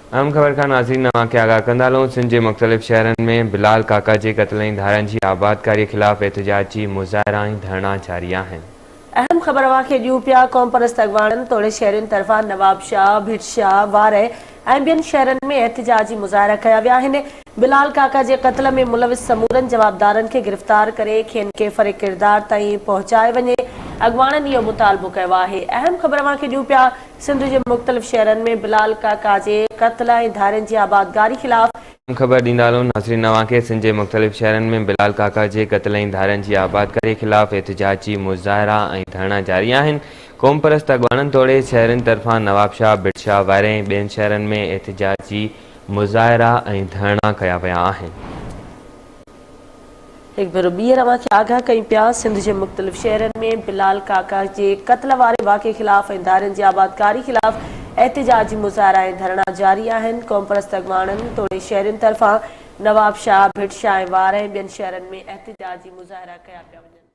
अहम ख़बर खां नाज़रीन नवां आगाह कंदालो। सिंध के मुख़्तलिफ़ शहरनि में बिलाल काका के क़त्ल ऐं धारनि जी आबादकारी ख़िलाफ़ एहतजाजी मुज़ाहिरा ऐं धरना जारी आहिनि। अहम ख़बर खे ॾियूं पिया। क़ौम परस्त अॻवाननि तोड़े शहरनि तरफ़ां नवाब शाह, भिटशाह, वारे ऐं ॿियनि शहरनि में एहतजाजी मुज़ाहिरा कया विया आहिनि। बिलाल काका के क़त्ल में मुलविस समूरनि जवाबदारनि खे गिरफ़्तार करे खेनि के फ़रे किरदार ताईं पहुचाए वञे। अॻवाननि इहो मुतालबो कयो आहे। अहम ख़बर खे ॾियूं पिया। सिंध जे मुख़्तलिफ़ शहरनि में बिलाल काका के क़त्ल ऐं धारनि जी आबादकारी ख़िलाफ़ ख़बर ॾींदालो नाज़रीन नवां खे। सिंध के मुख़्तलिफ़ शहरनि में बिलाल काका के क़त्ल ऐं धारनि जी आबादकारी ख़िलाफ़ एहतजाजी मुज़ाहिरा ऐं धरना जारी आहिनि। क़ौम परस्त अॻवाननि तोड़े शहरनि तरफ़ां नवाब शाह, भिटशाह, वारे ऐं ॿियनि शहरनि में एहतजाजी मुज़ाहिरा ऐं धरना कया विया आहिनि। एक बार ॿीहर खे आगाह कई पिया। सिंध के मुख़्तलिफ़ शहरनि में बिलाल काका के क़त्ल वारे वाक़े ख़िलाफ़ ऐं धारनि जी आबादकारी ख़िलाफ़ एहतजाजी मुज़ाहिरा ऐं धरना जारी आहिनि। क़ौम परस्त अॻवाननि तोड़े शहरनि तरफ़ां नवाब शाह, भिटशाह, वारे ऐं ॿियनि शहरनि में एहतजाजी मुज़ाहिरा कया पिया वञनि।